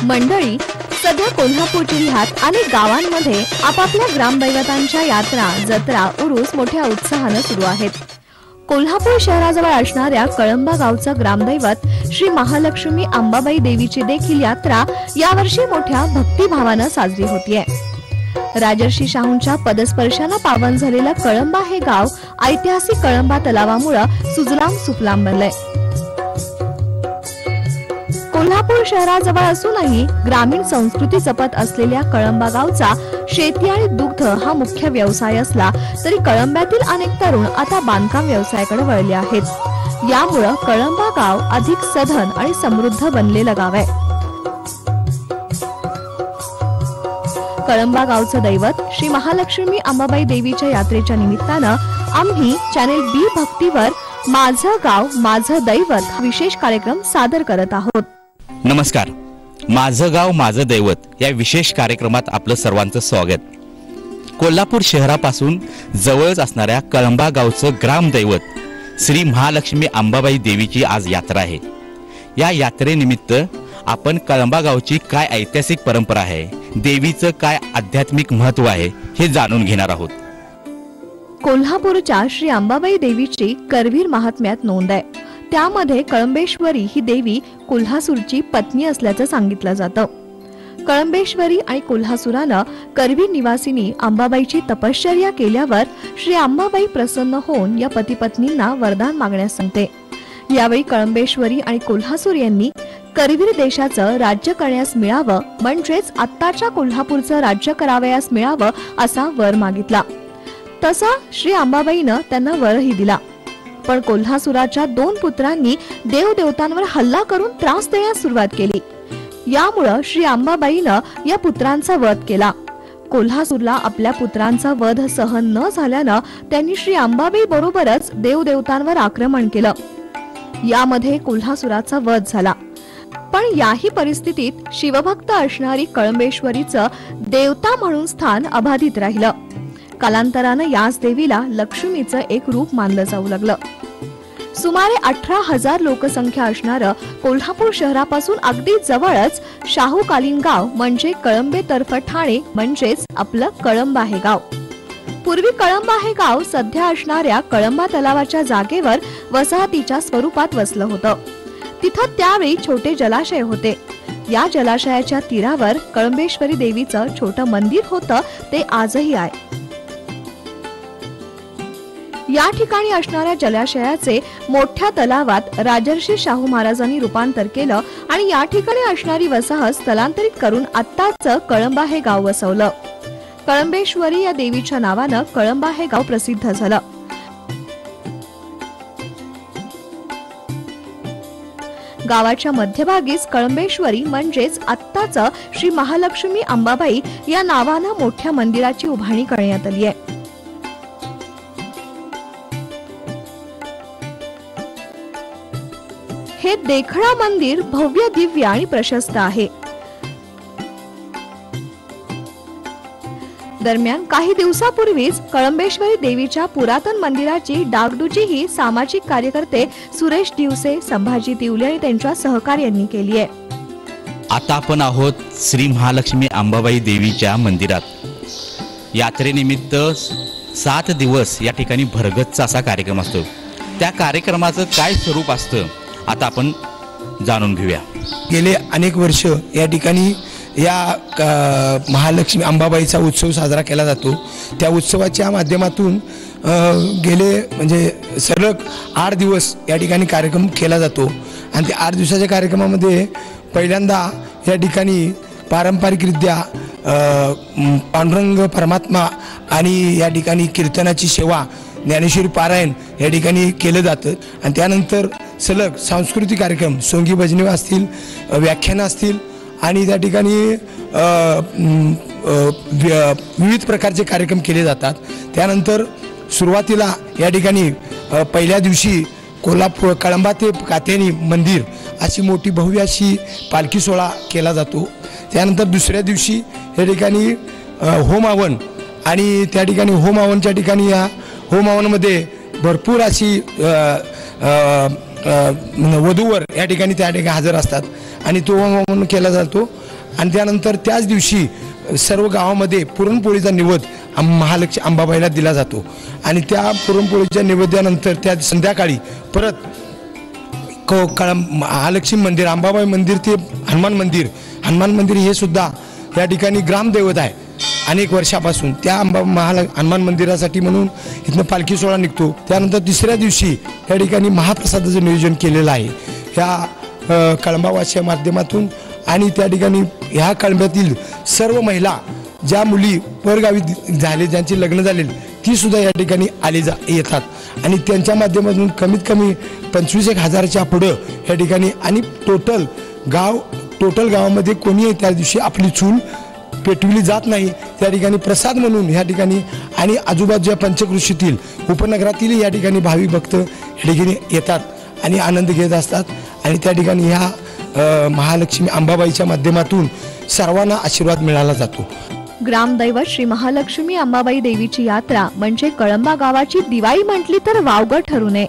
मंडळी, सध्या कोल्हापूर जिल्ह्यात अनेक गावांमध्ये आपापल्या ग्रामदैवतांच्या यात्रा, जत्रा, उरूस मोठ्या उत्साहाने सुरू आहेत। कोल्हापूर शहराजवळ असणाऱ्या कळंबा गावचं ग्रामदैवत श्री महालक्ष्मी अंबाबाई देवीची देखील यात्रा यावर्षी मोठ्या भक्तिभावाने साजरी होतीये। राजर्षी शाहूंच्या पदस्पर्शाने पावन झालेलं कळंबा हे गाव ऐतिहासिक कळंबा तलावामुळे सुजलाम सुफलाम बनलंय। कोल्हापूर शहराजवळ असूनही ग्रामीण संस्कृती जपत असलेल्या कळंबा गावचा शेती आणि दुग्ध हा मुख्य व्यवसाय असला तरी कळंब्यातील अनेक तरुण आता बांधकाम व्यवसायाकडे वळले आहेत। यामुळे कळंबा गाव अधिक सधन आणि समृद्ध बनलेलं गाव आहे। कळंबा गावचं दैवत श्री महालक्ष्मी अंबाबाई देवीच्या यात्रेच्या निमित्तानं आम्ही चॅनेल बी भक्तीवर माझं गाव माझं दैवत हा विशेष कार्यक्रम सादर करत आहोत। नमस्कार, माझं गाव माझं दैवत या विशेष कार्यक्रमात आपलं सर्वांचं स्वागत। कोल्हापूर शहरापासून जवळच असणाऱ्या कळंबा गावचं ग्रामदैवत श्री महालक्ष्मी अंबाबाई देवीची आज यात्रा आहे। या यात्रेनिमित्त आपण कळंबा गावची काय ऐतिहासिक परंपरा आहे, देवीचं काय आध्यात्मिक महत्त्व आहे हे जाणून घेणार आहोत। कोल्हापूरच्या श्री अंबाबाई देवीची करवीर महात्म्यात नोंद आहे। त्यामध्ये कळंबेश्वरी ही देवी कोल्हासूरची पत्नी असल्याचं सांगितलं जातं। कळंबेश्वरी आणि कोल्हासूरानं करवीर निवासिनी अंबाबाईची तपश्चर्या केल्यावर श्री अंबाबाई प्रसन्न होऊन या पती पत्नींना वरदान मागण्यास सांगते। यावेळी कळंबेश्वरी आणि कोल्हासूर यांनी करवीर देशाचं राज्य करण्यास मिळावं, म्हणजेच आत्ताच्या कोल्हापूरचं राज्य करावयास मिळावं असा वर मागितला। तसा श्री अंबाबाईनं त्यांना वरही दिला, पण कोल्हासूराच्या 2 पुत्रांनी देवदेवतांवर हल्ला करून त्रास देण्यास सुरुवात केली। यामुळे श्री अंबाबाईनं या पुत्रांचा वध केला। कोल्हासूरला आपल्या पुत्रांचा वध सहन न झाल्यानं त्यांनी श्री अंबाबाई बरोबरच देवदेवतांवर आक्रमण केलं। यामध्ये कोल्हासूराचा वध झाला। पण याही परिस्थितीत शिवभक्त असणारी कळंबेश्वरीचं देवता म्हणून स्थान अबाधित राहिलं। कालांतरानं याच देवीला लक्ष्मीचं एक रूप मानलं जाऊ लागलं। सुमारे 18,000 लोकसंख्या असणारं कोल्हापूर शहरापासून अगदी जवळच शाहूकालीन गाव म्हणजे कळंबे तर्फ ठाणे म्हणजेच आपलं कळंबा हे गाव। पूर्वी कळंबा हे गाव सध्या असणाऱ्या कळंबा तलावाच्या जागेवर वसाहतीच्या स्वरूपात वसलं होतं। तिथं त्यावेळी छोटे जलाशय होते। या जलाशयाच्या तीरावर कळंबेश्वरी देवीचं छोटं मंदिर होतं, ते आजही आहे। या ठिकाणी असणाऱ्या जलाशयाचे मोठ्या तलावात राजर्षी शाहू महाराजांनी रूपांतर केलं आणि या ठिकाणी असणारी वसाहत स्थलांतरित करून आत्ताचं कळंबा हे गाव वसवलं। कळंबेश्वरी या देवीच्या नावानं कळंबा हे गाव प्रसिद्ध झालं। गावाच्या मध्यभागीच कळंबेश्वरी म्हणजेच आत्ताचं श्री महालक्ष्मी अंबाबाई या नावानं मोठ्या मंदिराची उभारणी करण्यात आली आहे। हे देखणा मंदिर भव्य, दिव्य आणि प्रशस्त आहे। दरम्यान काही दिवसापूर्वीच कळंबेश्वरी देवीच्या पुरातन मंदिराची डागडुजी ही सामाजिक कार्यकर्ते सुरेश दिवसे, संभाजी तिवले आणि त्यांच्या सहकार्यांनी केली आहे। आता आपण आहोत श्री महालक्ष्मी अंबाबाई देवीच्या मंदिरात। यात्रेनिमित्त 7 दिवस या ठिकाणी भरगच्च असा कार्यक्रम असतो। त्या कार्यक्रमाचं काय स्वरूप असतं आता आपण जाणून घेऊया। गेले अनेक वर्ष या ठिकाणी या महालक्ष्मी अंबाबाईचा उत्सव साजरा केला जातो। त्या उत्सवाच्या माध्यमातून गेले म्हणजे सलग 8 दिवस या ठिकाणी कार्यक्रम केला जातो आणि त्या 8 दिवसाच्या कार्यक्रमामध्ये पहिल्यांदा या ठिकाणी पारंपरिकरित्या पांडुरंग परमात्मा आणि या ठिकाणी कीर्तनाची सेवा, ज्ञानेश्वरी पारायण या ठिकाणी केलं जातं आणि त्यानंतर सलग सांस्कृतिक कार्यक्रम, सोंगी भजने असतील, व्याख्यानं असतील आणि त्या ठिकाणी विविध प्रकारचे कार्यक्रम केले जातात। त्यानंतर सुरुवातीला या ठिकाणी पहिल्या दिवशी कोल्हापूर कळंबा ते कात्यानी मंदिर अशी मोठी भव्य अशी पालखी सोहळा केला जातो। त्यानंतर दुसऱ्या दिवशी या ठिकाणी होम हवन आणि त्या ठिकाणी होम हवनच्या ठिकाणी या होम हवनमध्ये भरपूर अशी वधूवर या ठिकाणी त्या ठिकाणी हजर असतात आणि तो होम हवन केला जातो आणि त्यानंतर त्याच दिवशी सर्व गावामध्ये पुरणपोळीचा नैवेद्य महालक्ष्मी अंबाबाईला दिला जातो आणि त्या पुरणपोळीच्या नैवेद्यानंतर त्या संध्याकाळी परत महालक्ष्मी मंदिर, अंबाबाई मंदिर ते हनुमान मंदिर हे सुद्धा या ठिकाणी ग्रामदैवत आहे अनेक वर्षापासून. त्या हनुमान मंदिरासाठी म्हणून इथनं पालखी सोहळा निघतो. त्यानंतर तिसऱ्या दिवशी या ठिकाणी महाप्रसादाचं नियोजन केलेलं आहे ह्या कळंबावाच्या माध्यमातून. आणि त्या ठिकाणी ह्या कळंब्यातील सर्व महिला, ज्या मुली परगावी झाले, ज्यांचे लग्न झालेले, ती सुद्धा या ठिकाणी येतात आणि त्यांच्या माध्यमातून कमीत कमी 25,000च्या पुढं या ठिकाणी. आणि टोटल गावामध्ये कोणीही त्या दिवशी आपली चूल पेटविली जात नाही. त्या ठिकाणी प्रसाद म्हणून या ठिकाणी आणि आजूबाजूच्या पंचकृषीतील उपनगरातील या ठिकाणी भाविक भक्त या ठिकाणी येतात आणि आनंद घेत असतात. आणि त्या ठिकाणी ह्या महालक्ष्मी अंबाबाईच्या माध्यमातून सर्वांना आशीर्वाद मिळाला जातो. ग्रामदैवत श्री महालक्ष्मी अंबाबाई देवीची यात्रा म्हणजे कळंबा गावाची दिवाळी म्हटली तर वावगं ठरू नये.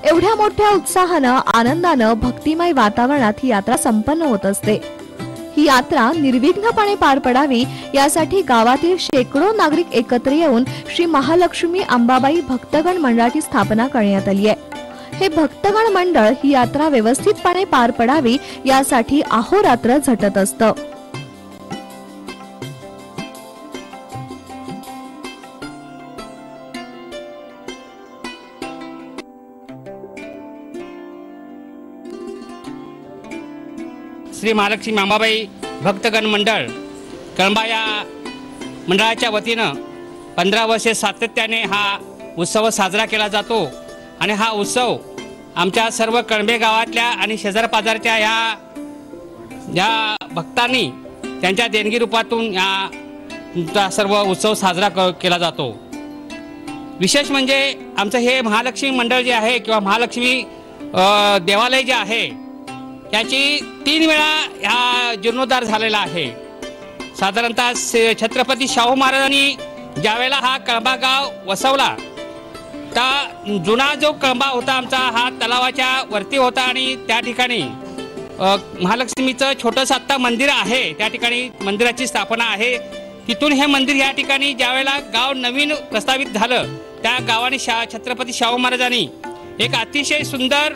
एवढ्या मोठ्या उत्साहानं, आनंदानं, भक्तिमय वातावरणात ही यात्रा संपन्न होत असते. ही यात्रा निर्विघ्नपणे पार पडावी यासाठी गावातील शेकडो नागरिक एकत्र येऊन श्री महालक्ष्मी अंबाबाई भक्तगण मंडळाची स्थापना करण्यात आली आहे. हे भक्तगण मंडळ ही यात्रा व्यवस्थितपणे पार पडावी यासाठी अहोरात्र झटत असतं. श्री महालक्ष्मी अंबाबाई भक्तगण मंडळ कळंबा या मंडळाच्या वतीनं 15 वर्षे सातत्याने हा उत्सव साजरा केला जातो. आणि हा उत्सव आमच्या सर्व कळंबे गावातल्या आणि शेजारपाजारच्या या भक्तांनी त्यांच्या देणगी रूपातून या सर्व उत्सव साजरा केला जातो. विशेष म्हणजे आमचं हे महालक्ष्मी मंडळ जे आहे किंवा महालक्ष्मी देवालय जे आहे याची 3 वेळा ह्या जीर्णोद्धार झालेला आहे. साधारणतः छत्रपती शाहू महाराजांनी ज्यावेळेला हा कळंबा गाव वसवला तर जुना जो कळंबा होता आमचा हा तलावाच्या वरती होता आणि त्या ठिकाणी महालक्ष्मीचं छोटंसं आत्ता मंदिर आहे. त्या ठिकाणी मंदिराची स्थापना आहे. तिथून हे मंदिर या ठिकाणी ज्यावेळेला गाव नवीन प्रस्तावित झालं त्या गावाने छत्रपती शाहू महाराजांनी एक अतिशय सुंदर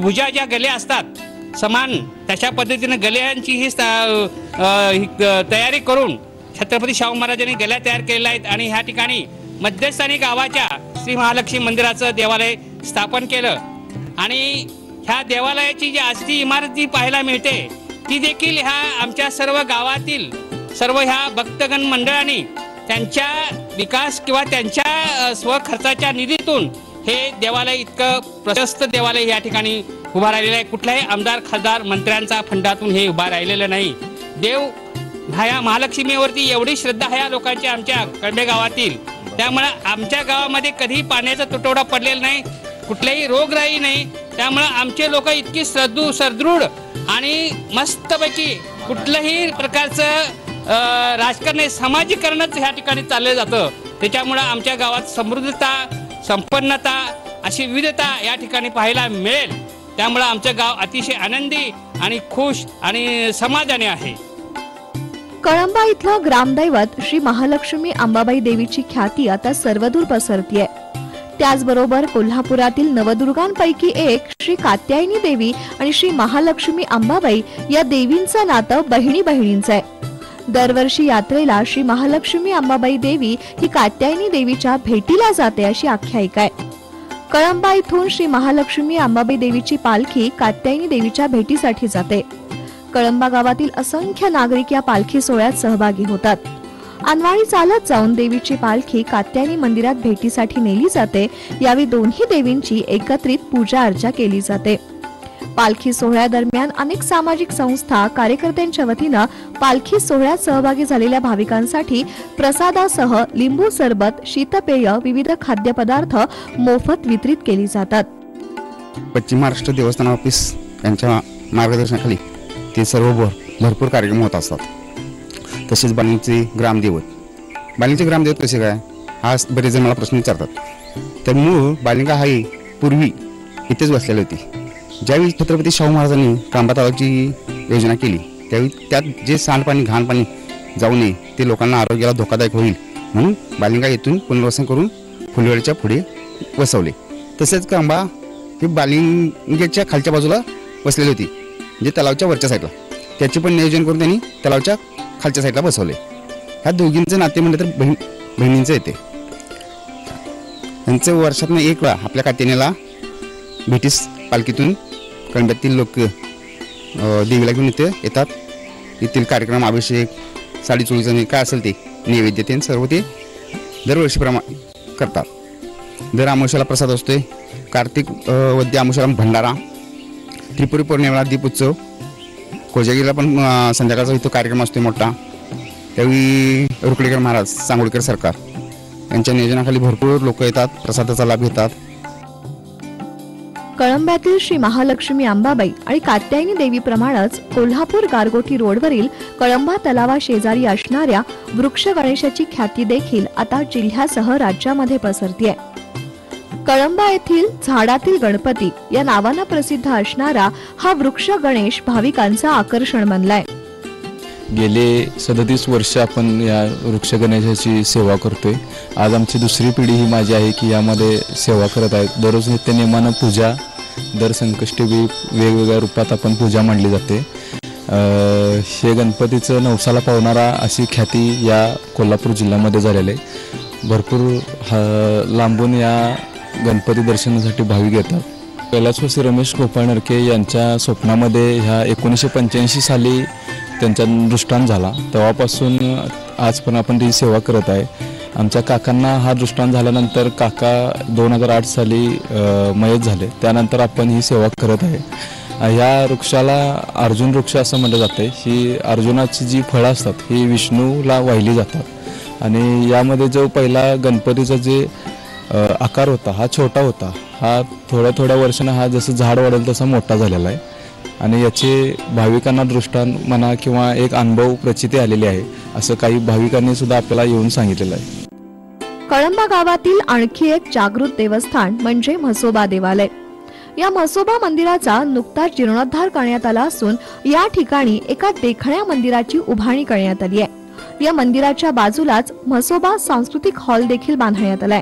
भुजा ज्या गल्या असतात समान तशा पद्धतीने गल्यांची ही तयारी करून छत्रपती शाहू महाराजांनी गल्या तयार केलेल्या आहेत. आणि ह्या ठिकाणी मध्यस्थानी गावाच्या श्री महालक्ष्मी मंदिराचं देवालय स्थापन केलं. आणि ह्या देवालयाची जी आजची इमारत जी पाहायला मिळते ती देखील ह्या आमच्या सर्व गावातील सर्व ह्या भक्तगण मंडळांनी त्यांच्या विकास किंवा त्यांच्या स्वखर्चाच्या निधीतून हे देवालय इतकं प्रशस्त देवालय या ठिकाणी उभा राहिलेलं आहे. कुठल्याही आमदार खासदार मंत्र्यांचा फंडातून हे उभा राहिलेलं नाही. देव ह्या महालक्ष्मीवरती एवढी श्रद्धा ह्या लोकांची आमच्या कळंबे गावातील. त्यामुळे आमच्या गावामध्ये कधी पाण्याचा तुटवडा पडलेला नाही, कुठल्याही रोगराई नाही. त्यामुळे आमचे लोक इतकी सदृढ आणि मस्तपैकी कुठल्याही प्रकारचं राजकारण सामाजिकरणच ह्या ठिकाणी चाललं जातं. त्याच्यामुळं आमच्या गावात समृद्धता, संपन्नता अशी विविधता या ठिकाणी पाहायला मिळेल. त्यामुळं आमचं गाव अतिशय आनंदी आणि खुश आणि समाधानी आहे. कळंबा इथलं ग्रामदैवत श्री महालक्ष्मी अंबाबाई देवीची ख्याती आता सर्वदूर पसरतीये. त्याचबरोबर कोल्हापुरातील नवदुर्गांपैकी एक श्री कात्यायनी देवी आणि श्री महालक्ष्मी अंबाबाई या देवींचं नातं बहिणी बहिणींचं आहे. दरवर्षी यात्रेला श्री महालक्ष्मी अंबाबाई देवी ही कात्यायनी देवीच्या भेटीला जाते अशी आख्यायिका आहे. कळंबा इथून श्री महालक्ष्मी अंबाबाई देवीची पालखी कात्यायनी देवीच्या भेटीसाठी जाते. कळंबा गावातील असंख्य नागरिक या पालखी सोहळ्यात सहभागी होतात. अनवाळी चालत जाऊन देवीची पालखी कात्यायनी मंदिरात भेटीसाठी नेली जाते. यावेळी दोन्ही देवींची एकत्रित पूजा अर्चा केली जाते. पालखी सोहळ्यादरम्यान अनेक सामाजिक संस्था कार्यकर्त्यांच्या वतीनं पालखी सोहळ्यात सहभागी झालेल्या भाविकांसाठी प्रसादासह लिंबू सरबत, शीतपेय, विविध खाद्यपदार्थ मोफत वितरित केली जातात. पश्चिम महाराष्ट्र देवस्थान ऑफिस यांच्या मार्गदर्शनाखाली ते सर्व भरपूर कार्यक्रम होत असतात. तसेच बालिंगचे ग्रामदेवत कसे काय हा बरेच जण मला प्रश्न विचारतात. तर मूळ बालिंगा ही पूर्वी इथेच बसलेली होती. ज्यावेळी छत्रपती शाहू महाराजांनी कळंबा तलावाची योजना केली त्यावेळी त्यात जे सांडपाणी घाणपाणी जाऊ नये ते लोकांना आरोग्याला धोकादायक होईल म्हणून बालिंगा येथून पुनर्वसन करून फुलवाडीच्या पुढे वसवले. तसेच कळंबा ही बालिंग्याच्या खालच्या बाजूला बसलेली होती म्हणजे तलावाच्या वरच्या साईडला, त्याचे पण नियोजन करून त्यांनी तलावाच्या खालच्या साईडला बसवले. ह्या दोघींचं नाते म्हणलं तर बहिणींचं येते. त्यांचं वर्षातून एक वेळा आपल्या कात्यानेला भेटीस पालखीतून कळंब्यातील लोक देवीला घेऊन इथे येतात. येथील कार्यक्रम अभिषेक साडी चोळीचं काय असेल ते नैवेद्य ते सर्व ते दरवर्षीप्रमाणे करतात. दर अमावस्याला प्रसाद असतोय. कार्तिक वद्य अमावस्याला भंडारा, त्रिपुरी पौर्णिमेला दीपोत्सव, कोजागिरीला पण संध्याकाळचा इथं कार्यक्रम असतो मोठा. त्यावेळी रुकडेकर महाराज सांगोळकर सरकार यांच्या नियोजनाखाली भरपूर लोक येतात, प्रसादाचा लाभ घेतात. कळंब्यातील श्री महालक्ष्मी अंबाबाई आणि कात्यायनी देवीप्रमाणेच कोल्हापूर गारगोटी रोडवरील कळंबा तलावा शेजारी असणाऱ्या वृक्ष गणेशाची ख्याती देखील आता जिल्ह्यासह राज्यामध्ये पसरतीये. कळंबा येथील झाडातील गणपती या नावानं प्रसिद्ध असणारा हा वृक्ष गणेश भाविकांचं आकर्षण बनलाय. गेले 37 वर्ष आपण या वृक्ष गणेशाची सेवा करतोय. आज आमची दुसरी पिढी ही माझी आहे की यामध्ये सेवा करत आहेत. दररोज नित्यनेमानं पूजा, दर संकष्टी वेगवेगळ्या रूपात आपण पूजा मांडली जाते. हे गणपतीचं नवसाला पावणारा अशी ख्याती या कोल्हापूर जिल्ह्यामध्ये झालेली आहे. भरपूर लांबून या गणपती दर्शनासाठी भाविक येतात. कैलासवासी रमेश गोपाळ नरके यांच्या स्वप्नामध्ये ह्या 1985 साली त्यांचा दृष्टांत झाला. तेव्हापासून आज पण आपण ती सेवा करत आहे. आमच्या काकांना हा दृष्टांत झाल्यानंतर काका 2008 साली मयत झाले. त्यानंतर आपण ही सेवा करत आहे. ह्या वृक्षाला अर्जुन वृक्ष असं म्हटलं जातं. ही अर्जुनाची जी फळं असतात ही विष्णूला वाहिली जातात आणि यामध्ये जो पहिला गणपतीचा जे आकार होता हा छोटा होता. हा थोड्या वर्षांना हा जसं झाड वाढेल तसा मोठा झालेला आहे आणि याचे भाविकांना दृष्टांत म्हणा किंवा एक अनुभव प्रचिती आलेली आहे असं काही भाविकांनी सुद्धा आपल्याला येऊन सांगितलेलं आहे. कळंबा गावातील आणखी एक जागृत देवस्थान म्हणजे म्हसोबा देवालय. या म्हसोबा मंदिराचा नुकताच जीर्णोद्धार करण्यात आला असून या ठिकाणी एका देखण्या मंदिराची उभारणी करण्यात आली आहे. या मंदिराच्या बाजूलाच म्हसोबा सांस्कृतिक हॉल देखील बांधण्यात आलाय.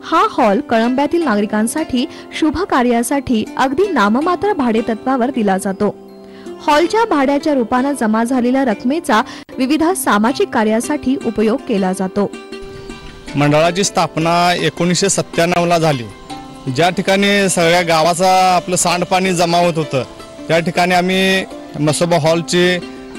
हा हॉल कळंब्यातील नागरिकांसाठी शुभ कार्यासाठी अगदी नाममात्र भाडेतत्वावर दिला जातो. हॉलच्या भाड्याच्या रूपाने जमा झालेल्या रकमेचा विविध सामाजिक कार्यासाठी उपयोग केला जातो. मंडळाची स्थापना 1997 झाली. ज्या ठिकाणी सगळ्या गावाचा आपलं सांडपाणी जमा होत होतं त्या ठिकाणी आम्ही म्हसोबा हॉलची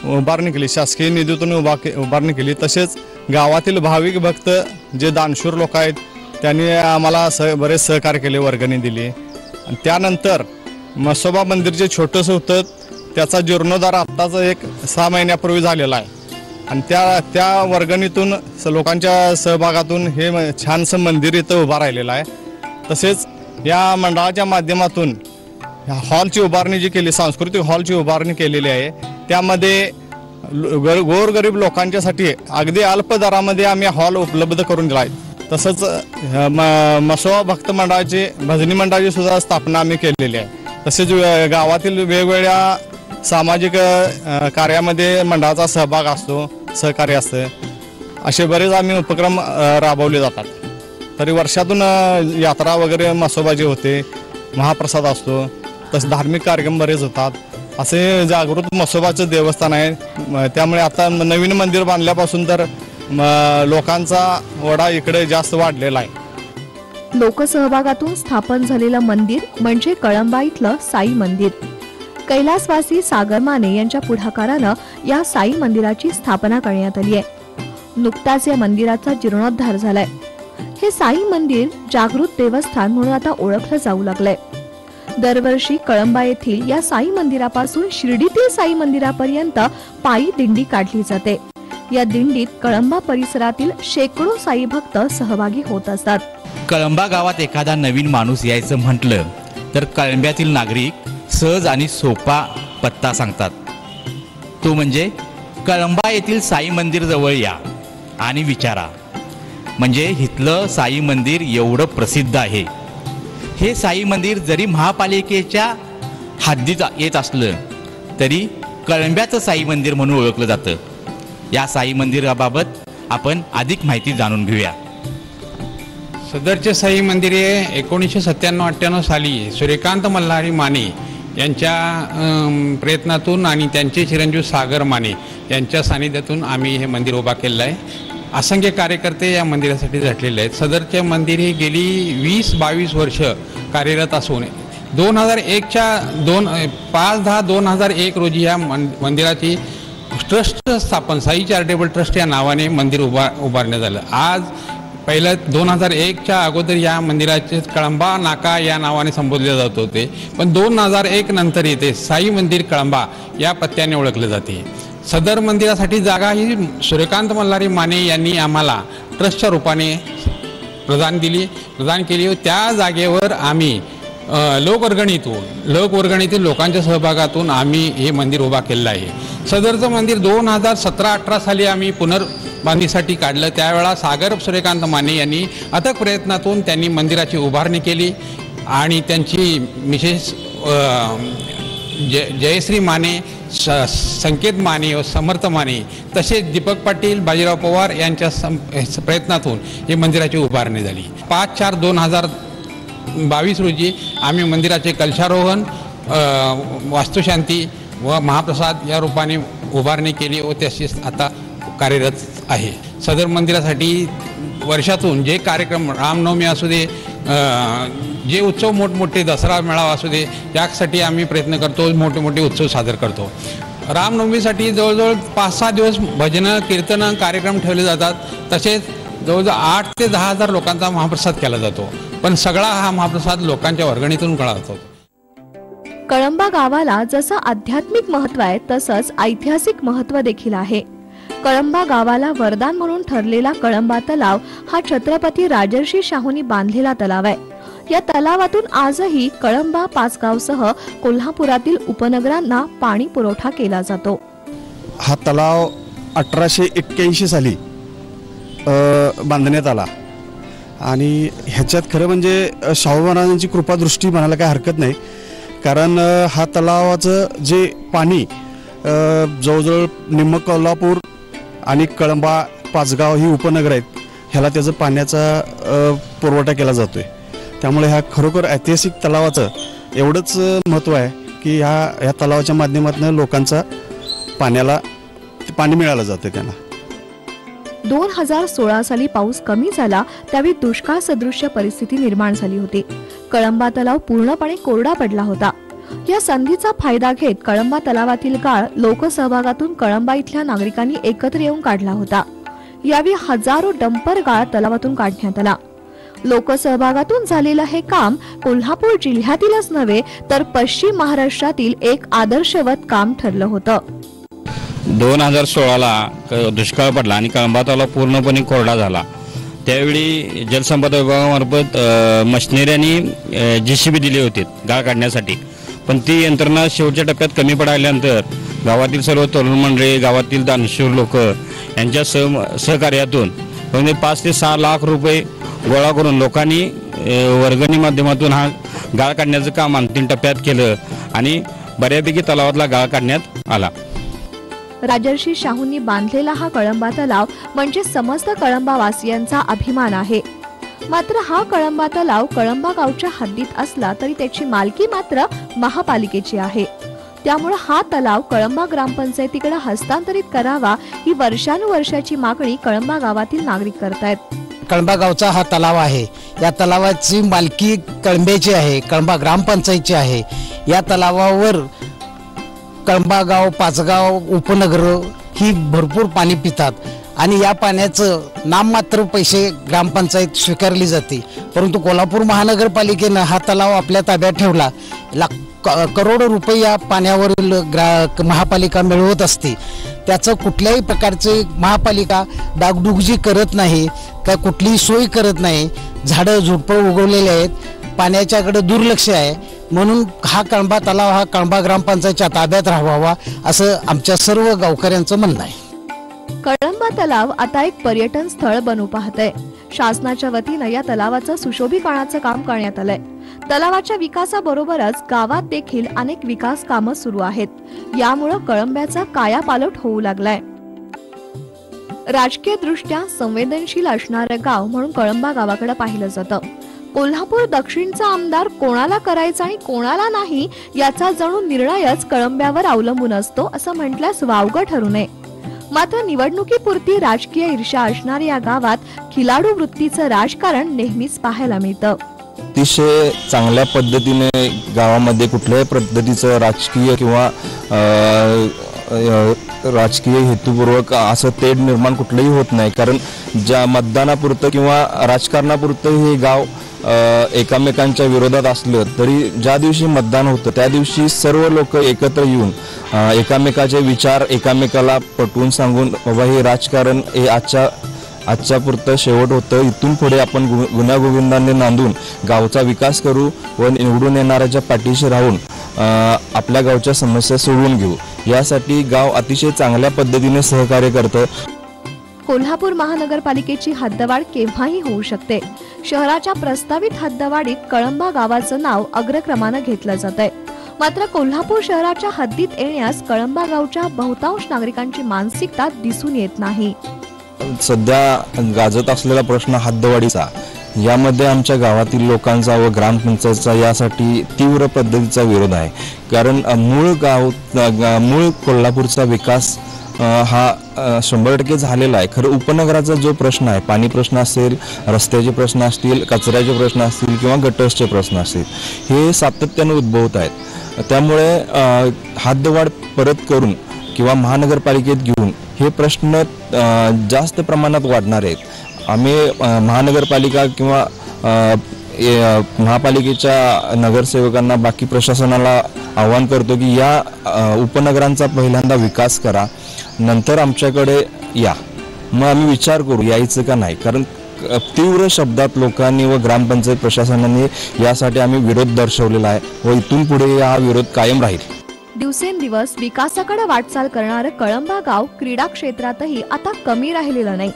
उभारणी केली. शासकीय निधीतून उभारणी केली. तसेच गावातील भाविक भक्त जे दानशूर लोक आहेत त्यांनी आम्हाला बरेच सहकार्य केले, वर्गणी दिली. आणि त्यानंतर म्हसोबा मंदिर जे छोटंसं होतं त्याचा जीर्णोद्धार आत्ताच एक 6 महिन्यापूर्वी झालेला आहे आणि त्या वर्गणीतून लोकांच्या सहभागातून हे छानसं मंदिर इथं उभा राहिलेलं आहे. तसेच या मंडळाच्या माध्यमातून हॉलची उभारणी जी केली, सांस्कृतिक हॉलची उभारणी केलेली आहे, त्यामध्ये गोरगरीब लोकांच्यासाठी अगदी अल्प दरामध्ये आम्ही हॉल उपलब्ध करून दिला आहे. तसंच म्हसोबा भक्त मंडळाची भजनी मंडळाची सुद्धा स्थापना आम्ही केलेली आहे. तसेच गावातील वेगवेगळ्या सामाजिक कार्यामध्ये मंडळाचा सहभाग असतो, सहकार्य असतं. असे बरेच आम्ही उपक्रम राबवले जातात. तरी वर्षातून यात्रा वगैरे म्हसोबाची होते, महाप्रसाद असतो, तसे धार्मिक कार्यक्रम बरेच होतात. असे जागृत म्हसोबाचं देवस्थान आहे. त्यामुळे आता नवीन मंदिर बांधल्यापासून तर लोकांचा ओढा इकडे जास्त वाढलेला आहे. लोकसहभागातून स्थापन झालेलं मंदिर म्हणजे कळंबा इथलं साई मंदिर. कैलासवासी सागर माने यांच्या पुढाकारानं या साई मंदिराची स्थापना करण्यात आली आहे. नुकताच या मंदिराचा जीर्णोद्धार झालाय. हे साई मंदिर जागृत देवस्थान म्हणून आता ओळखलं जाऊ लागलंय. दरवर्षी कळंबा येथील या साई मंदिरापासून शिर्डीतील साई मंदिरापर्यंत पायी दिंडी काढली जाते. या दिंडीत कळंबा परिसरातील शेकडो साई भक्त सहभागी होत असतात. कळंबा गावात एखादा नवीन माणूस यायचं म्हटलं तर कळंब्यातील नागरिक सहज आणि सोपा पत्ता सांगतात. तो म्हणजे कळंबा येथील साई मंदिर जवळ या आणि विचारा. म्हणजे इथलं साई मंदिर एवढं प्रसिद्ध आहे. हे साई मंदिर जरी महापालिकेच्या हद्दीत येत असलं तरी कळंब्याचं साई मंदिर म्हणून ओळखलं जातं. या साई मंदिराबाबत आपण अधिक माहिती जाणून घेऊया. सदरचे साई मंदिर हे 1997-98 साली सूर्यकांत मल्हारी माने यांच्या प्रयत्नातून आणि त्यांचे चिरंजीव सागर माने यांच्या सानिध्यातून आम्ही हे मंदिर उभा केलेलं आहे. असंख्य कार्यकर्ते या मंदिरासाठी झटलेले आहेत. सदरचे मंदिर ही गेली 20-22 वर्ष कार्यरत असून 2001च्या 5/10/2001 रोजी या मंदिराची ट्रस्ट स्थापन साई चॅरिटेबल ट्रस्ट या नावाने मंदिर उभारण्यात आलं. आज पहिलं 2001च्या अगोदर या मंदिराचे कळंबा नाका या नावाने संबोधले जात होते, पण 2001 नंतर येथे साई मंदिर कळंबा या पत्त्याने ओळखले जाते. सदर मंदिरासाठी जागा ही सूर्यकांत मल्हारी माने यांनी आम्हाला ट्रस्टच्या रूपाने प्रदान केली. त्या जागेवर आम्ही लोकवर्गणीतील लोकांच्या सहभागातून आम्ही हे मंदिर उभा केलेलं आहे. सदरचं मंदिर 2017-18 साली आम्ही पुनर्बांधणीसाठी काढलं. त्यावेळा सागर सूर्यकांत माने यांनी अथक प्रयत्नातून त्यांनी मंदिराची उभारणी केली आणि त्यांची मिसेस जयश्री माने, संकेत माने व समर्थ माने तसेच दीपक पाटील, बाजीराव पवार यांच्या प्रयत्नातून ही मंदिराची उभारणी झाली. 5/4/2022 रोजी आम्ही मंदिराचे कलशारोहण, वास्तुशांती व महाप्रसाद या रूपाने उभारणी केली व तशीच आता कार्यरत आहे. सदर मंदिरासाठी वर्षातून जे कार्यक्रम, रामनवमी असू दे, जे उत्सव मोठमोठे, दसरा मेळावा असू दे, यासाठी आम्मी प्रयत्न करतो, मोठे मोठे उत्सव सादर करतो. रामनवमीसाठी जवळजवळ 5-6 दिवस भजनं, कीर्तनं, कार्यक्रम ठेवले जातात. तसेच जवळजवळ 8 ते 10 हजार लोकांचा महाप्रसाद केला जातो, पण सगळा हा महाप्रसाद लोकांच्या वर्गणीतून केला जातो. कळंबा गावाला जसं आध्यात्मिक महत्त्व आहे तसंच ऐतिहासिक महत्त्व देखील आहे. कळंबा गावाला वरदान म्हणून ठरलेला कळंबा तलाव हा छत्रपती राजर्षी शाहूंनी बांधलेला तलाव आहे. या तलावातून आजही कळंबा, पाचगावसह कोल्हापुरातील उपनगरांना पाणी पुरवठा केला जातो. हा तलाव 1881 साली बांधण्यात आला आणि ह्याच्यात खरं म्हणजे शाहू महाराजांची कृपादृष्टी म्हणायला काय हरकत नाही. कारण हा तलावाचं जे पाणी जवळजवळ निम्म कोल्हापूर आणि कळंबा, पाचगाव ही उपनगर आहेत, ह्याला त्याचं पाण्याचा पुरवठा केला जातो आहे. त्यामुळे ह्या खरोखर ऐतिहासिक तलावाचं एवढंच महत्त्व आहे की ह्या तलावाच्या माध्यमातून लोकांचा पाणी मिळालं जातं त्यांना. 2016 साली पाऊस कमी झाला त्यावेळी दुष्काळ सदृश्य परिस्थिती निर्माण झाली होती. कळंबा तलाव पूर्णपणे कोरडा पडला होता. या संधीचा फायदा घेत कळंबा तलावातील गाळ लोकसहभागातून कळंबा इथल्या नागरिकांनी एकत्र येऊन काढला होता. यावेळी हजारो डंपर गाळ तलावातून काढण्यात आला. लोकसहभागातून झालेलं हे काम कोल्हापूर जिल्ह्यातीलच नव्हे तर पश्चिम महाराष्ट्रातील एक आदर्शवत काम ठरलं होतं. 2016ला दुष्काळ पडला आणि कळंबा तलाव पूर्णपणे कोरडा झाला. त्यावेळी जलसंपदा विभागामार्फत मशिनरी JCB दिले होते गाळ काढण्यासाठी, पण ती यंत्रणा शेवटच्या टप्प्यात कमी पडल्यानंतर गावातील सर्व तरुण मंडळी, गावातील दानशूर लोक यांच्या सहकार्यातून 5 ते 6 लाख रुपये गोळा करून लोकांनी वर्गणी माध्यमातून हा गाळ काढण्याचं काम अंतिम टप्प्यात केलं आणि बऱ्यापैकी तलावातला गाळ काढण्यात आला. राजर्षी शाहूंनी बांधलेला हा कळंबा तलाव म्हणजे समस्त कळंबा वासियांचा अभिमान आहे. मात्र हा कळंबा तलाव कळंबा गावच्या हद्दीत असला तरी त्याची मालकी मात्र महापालिकेची आहे. त्यामुळे हा तलाव कळंबा ग्रामपंचायतीकडे हस्तांतरित करावा ही वर्षानुवर्षाची मागणी कळंबा गावातील नागरिक करतायत. कळंबा गावचा हा तलाव आहे. या तलावाची मालकी कळंब्याची आहे, कळंबा ग्रामपंचायतीची आहे. या तलावावर कळंबा गाव, पाचगाव उपनगर ही भरपूर पाणी पितात आणि या पाण्याचं नाममात्र पैसे ग्रामपंचायत स्वीकारली जाते. परंतु कोल्हापूर महानगरपालिकेनं हा तलाव आपल्या ताब्यात ठेवला. करोडो रुपये या पाण्यावरील महापालिका मिळवत असते. त्याचं कुठल्याही प्रकारचे महापालिका डागडुजी करत नाही, काय कुठलीही सोय करत नाही. झाडं झुडपं उगवलेले आहेत, पाण्याच्याकडे दुर्लक्ष आहे. म्हणून हा कळंबा तलाव हा कळंबा ग्रामपंचायतच्या ताब्यात राहावा असं आमच्या सर्व गावकऱ्यांचं म्हणणं आहे. कळंबा तलाव आता एक पर्यटन स्थळ बनू पाहतंय. शासनाच्या वतीनं या तलावाचं सुशोभीकरणाचं काम करण्यात आलंय. तलावाच्या विकासाबरोबरच गावात देखील अनेक विकास कामं सुरू आहेत। यामुळे कळंब्याचा कायापालट होऊ लागलाय। राजकीय दृष्ट्या संवेदनशील असणारं गाव म्हणून कळंबा गावाकडे पाहिलं जातं। कोल्हापूर दक्षिणचा आमदार कोणाला करायचा आणि कोणाला नाही याचा जणू निर्णयच कळंब्यावर अवलंबून असतो असं म्हटल्यास वावगं ठरू नये। मात्र निवडणुकीपुरती राजकीय ईर्ष्या असणाऱ्या या गावात खिलाडू वृत्तीचं राजकारण नेहमीच पाहायला मिळतं। अतिशय चांगल्या पद्धतीने गावामध्ये कुठल्याही पद्धतीचं राजकीय किंवा राजकीय हेतुपूर्वक असं तेढ निर्माण कुठलंही होत नाही, कारण ज्या मतदानापुरतं किंवा राजकारणापुरतं हे गाव एकामेकांच्या विरोधात असलं तरी ज्या दिवशी मतदान होतं त्या दिवशी सर्व लोक एकत्र येऊन एकामेकाचे विचार एकामेकाला पटवून सांगून बाबा हे राजकारण हे आजच्या पुरतं शेवट होतं, इथून पुढे आपण गुण्यागोविंदाने नांदून गावचा विकास करू व निवडून येणाऱ्याच्या पाठीशी राहून आपल्या गावच्या समस्या सोडवून घेऊ, यासाठी गाव अतिशय चांगल्या पद्धतीने सहकार्य करतं। कोल्हापूर महानगरपालिकेची हद्दवाढ केव्हाही होऊ शकते। शहराच्या प्रस्तावित हद्दवाढीत कळंबा गावाचं नाव अग्रक्रमानं घेतलं जातंय। मात्र कोल्हापूर शहराच्या हद्दीत येण्यास कळंबा गावच्या बहुतांश नागरिकांची मानसिकता दिसून येत नाही। सध्या गाजत असलेला प्रश्न हद्दवाढीचा, यामध्ये आमच्या गावातील लोकांचा व ग्रामपंचायतचा यासाठी तीव्र पद्धतीचा विरोध आहे। कारण मूळ कोल्हापूरचा विकास हा 100% झालेला आहे। खरं उपनगराचा जो प्रश्न आहे, पाणी प्रश्न असेल, रस्त्याचे प्रश्न असतील, कचऱ्याचे प्रश्न असतील किंवा गटर्सचे प्रश्न असतील, हे सातत्याने उद्भवत आहेत। त्यामुळे हद्दवाढ परत करून किंवा महानगरपालिकेत घेऊन हे प्रश्न जास्त प्रमाणात वाढणार आहेत। आम्ही महानगरपालिका किंवा महापालिकेच्या नगरसेवकांना, बाकी प्रशासनाला आवाहन करतो की या उपनगरांचा पहिल्यांदा विकास करा, नंतर आमच्याकडे या, मग आम्ही विचार करू यायचं का नाही। कारण तीव्र शब्दात लोकांनी व ग्रामपंचायत प्रशासनाने यासाठी आम्ही विरोध दर्शवलेला आहे व इथून पुढे हा विरोध कायम राहील। दिवसेंदिवस विकासाकडे वाटचाल करणारं कळंबा गाव क्रीडा क्षेत्रातही आता कमी राहिलेलं नाही।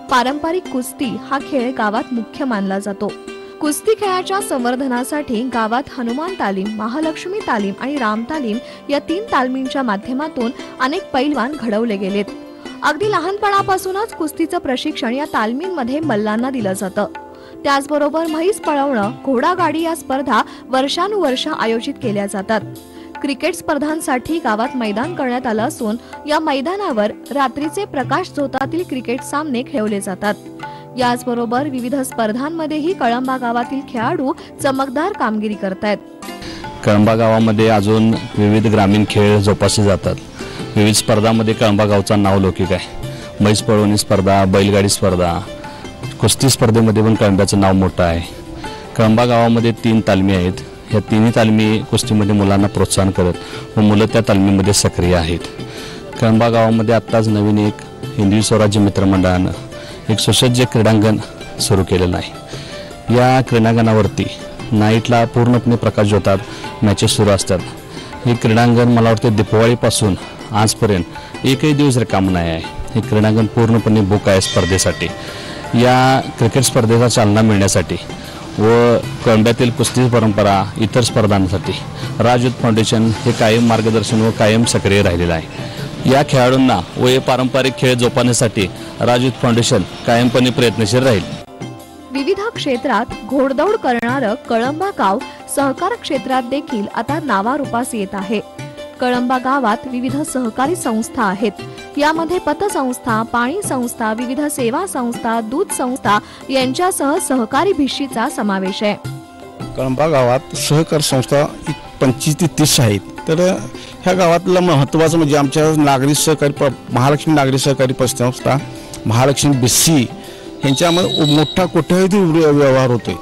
पारंपरिक कुस्ती हा खेळ गावात मुख्य मानला जातो। कुस्ती खेळाच्या संवर्धनासाठी गावात हनुमान तालीम, महालक्ष्मी तालीम आणि राम तालीम या 3 तालमींच्या माध्यमातून अनेक पैलवान घडवले गेलेत। अगदी लहानपणापासूनच कुस्तीचं प्रशिक्षण या तालमींमध्ये मल्लांना दिलं जातं। त्याचबरोबर म्हैस पळवणं, घोडागाडी या स्पर्धा वर्षानुवर्ष आयोजित केल्या जातात। क्रिकेट स्पर्धांसाठी गावात मैदान करण्यात आलं असून या मैदानावर रात्रीचे प्रकाश झोतातील क्रिकेट सामने खेळवले जातात। याचबरोबर विविध स्पर्धांमध्येही कळंबा गावातील खेळाडू चमकदार कामगिरी करतायत। कळंबा गावामध्ये अजून विविध ग्रामीण खेळ जोपासले जातात। विविध स्पर्धांमध्ये कळंबा गावचा नाव लौकिक आहे। म्हैस पळवणी स्पर्धा, बैलगाडी स्पर्धा, कुस्ती स्पर्धेमध्ये पण कळंब्याचं नाव मोठं आहे। कळंबा गावामध्ये 3 तालमी आहेत। या 3 तालमी कुस्तीमध्ये मुलांना प्रोत्साहन करत व मुलं त्या तालमीमध्ये सक्रिय आहेत। कळंबा गावामध्ये आत्ताच नवीन एक हिंदवी स्वराज्य मित्रमंडळानं एक सुसज्ज क्रीडांगण सुरू केलेलं आहे। या क्रीडांगणावरती नाईटला पूर्णपणे प्रकाश झोतात मॅचेस सुरू असतात। हे क्रीडांगण मला वाटतं दिवाळीपासून आजपर्यंत एकही दिवस रिकामं नाही आहे। हे क्रीडांगण पूर्णपणे बुक आहे स्पर्धेसाठी। या क्रिकेट स्पर्धेला चालना मिळण्यासाठी व कळंब्यातील कुस्ती परंपरा इतर स्पर्धांसाठी राजयूथ फाउंडेशन हे कायम मार्गदर्शन व कायम सक्रिय राहिलेलं आहे। या खेळाडूंना व हे पारंपरिक खेळ जोपासण्यासाठी राजयूथ फाउंडेशन कायमपणे प्रयत्नशील राहील। विविध क्षेत्रात घोडदौड करणारं कळंबा गाव सहकार क्षेत्रात देखील आता नावारूपास येत आहे। कळंबा गावात विविध सहकारी संस्था आहेत। यामध्ये पतसंस्था, पाणी संस्था, विविध सेवा संस्था, दूध संस्था यांच्यासह सहकारी भिशीचा समावेश आहे। कळंबा गावात सहकार संस्था 25 ते 30 आहेत। तर ह्या गावातलं महत्त्वाचं म्हणजे आमच्या नागरी सहकारी महालक्ष्मी नागरी सहकारी पतसंस्था, महालक्ष्मी BC यांच्यामध्ये मोठा कोट्यावधी व्यवहार होतोय।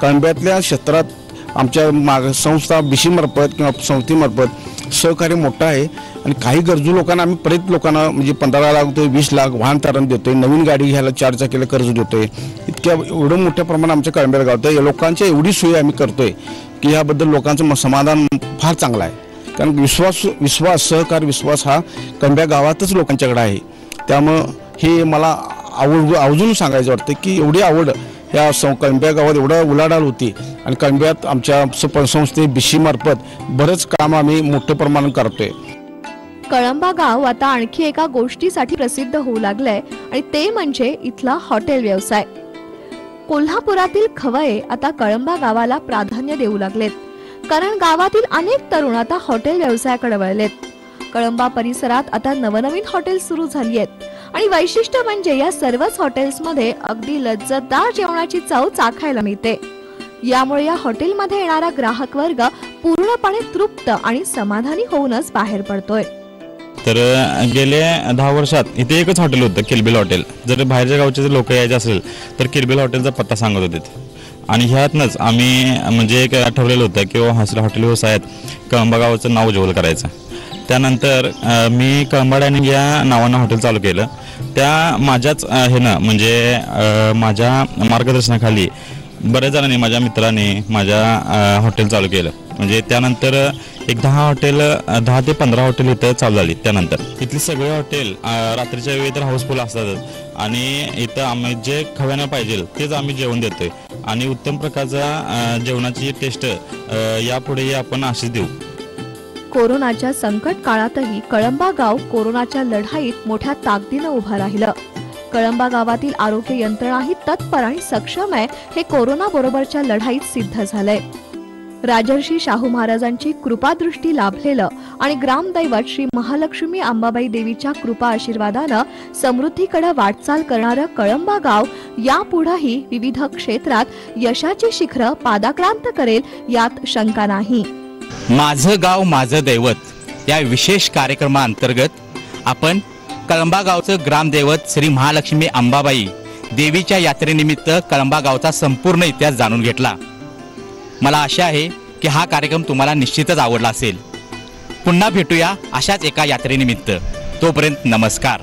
कळंब्यातल्या क्षेत्रात आमच्या संस्था BC मार्फत किंवा संस्थेमार्फत सहकार्य मोठं आहे आणि काही गरजू लोकांना आम्ही परत लोकांना म्हणजे 15 लाख देतोय, 20 लाख वाहन तारण देतोय, नवीन गाडी घ्यायला 4 चाकीला कर्ज देतोय। इतक्या एवढं मोठ्या प्रमाणात आमच्या कळंब्याला गावात या लोकांच्या एवढी सोय आम्ही करतोय की याबद्दल लोकांचं समाधान फार चांगलं आहे। कारण विश्वास सहकार विश्वास हा कळंब्या गावातच लोकांच्याकडे आहे। त्यामुळं हे मला आवर्जून सांगायचं वाटतं की एवढी आवड ह्या कळंब्या गावात एवढं उलाढाल होती आणि कळंब्यात आमच्या संस्थे BC मार्फत बरंच काम आम्ही मोठ्या प्रमाणात करतोय. कळंबा गाव आता आणखी एका गोष्टीसाठी प्रसिद्ध होऊ लागलंय आणि ते म्हणजे इथला हॉटेल व्यवसाय. कोल्हापुरातील खवये आता कळंबा गावाला प्राधान्य देऊ लागलेत, कारण गावातील अनेक तरुण आता हॉटेल व्यवसायाकडे वळलेत. कळंबा परिसरात आता नवनवीन हॉटेल सुरू झाली आहेत आणि वैशिष्ट्य म्हणजे या सर्वच हॉटेल्समध्ये अगदी लज्जतदार जेवणाची चव चाखायला मिळते. यामुळे या हॉटेलमध्ये येणारा ग्राहक वर्ग पूर्णपणे तृप्त आणि समाधानी होऊनच बाहेर पडतोय. तर गेल्या 10 वर्षात इथे एकच हॉटेल होतं, किलबिल हॉटेल. जर बाहेरच्या गावचे लोक यायचे असेल तर किलबिल हॉटेलचा पत्ता सांगत होते आणि ह्यातनंच आम्ही म्हणजे एक ठरवलेलं होतं की हॉटेल व्यवसायात कळंबा गावाचं नाव उज्ज्वल करायचं. त्यानंतर मी कळंबा डायनिंग या नावानं हॉटेल चालू केलं. त्या माझ्याच ह्यानं म्हणजे माझ्या मार्गदर्शनाखाली बऱ्याच जणांनी, माझ्या मित्रांनी माझ्या हॉटेल चालू केलं. म्हणजे त्यानंतर एक 10 ते 15 हॉटेल इथं चालू झाली. त्यानंतर इथली सगळे हॉटेल रात्रीच्या वेळी तर हाऊसफुल असतातच आणि इथं आम्ही जे खव्यानं पाहिजे तेच आम्ही जेवण देतोय आणि उत्तम प्रकारचा जेवणाची टेस्ट यापुढेही आपण अशीच देऊ. कोरोनाच्या संकट काळातही कळंबा गाव कोरोनाच्या लढाईत मोठ्या ताकदीनं उभं राहिलं. कळंबा गावातील आरोग्य यंत्रणाही तत्पर आणि सक्षम आहे हे कोरोना बरोबरच्या लढाईत सिद्ध झालंय. राजर्षी शाहू महाराजांची कृपादृष्टी लाभलेलं आणि ग्रामदैवत श्री महालक्ष्मी अंबाबाई देवीच्या कृपा आशीर्वादानं समृद्धीकडे वाटचाल करणारं कळंबा गाव यापुढेही विविध क्षेत्रात यशाची शिखरं पादाक्रांत करेल यात शंका नाही. माझं गाव माझं दैवत या विशेष कार्यक्रमाअंतर्गत आपण कळंबा गावचं ग्रामदैवत श्री महालक्ष्मी अंबाबाई देवीच्या यात्रेनिमित्त कळंबा गावचा संपूर्ण इतिहास जाणून घेतला. मला आशा आहे की हा कार्यक्रम तुम्हाला निश्चितच आवडला असेल. पुन्हा भेटूया अशाच एका यात्रेनिमित्त. तोपर्यंत नमस्कार.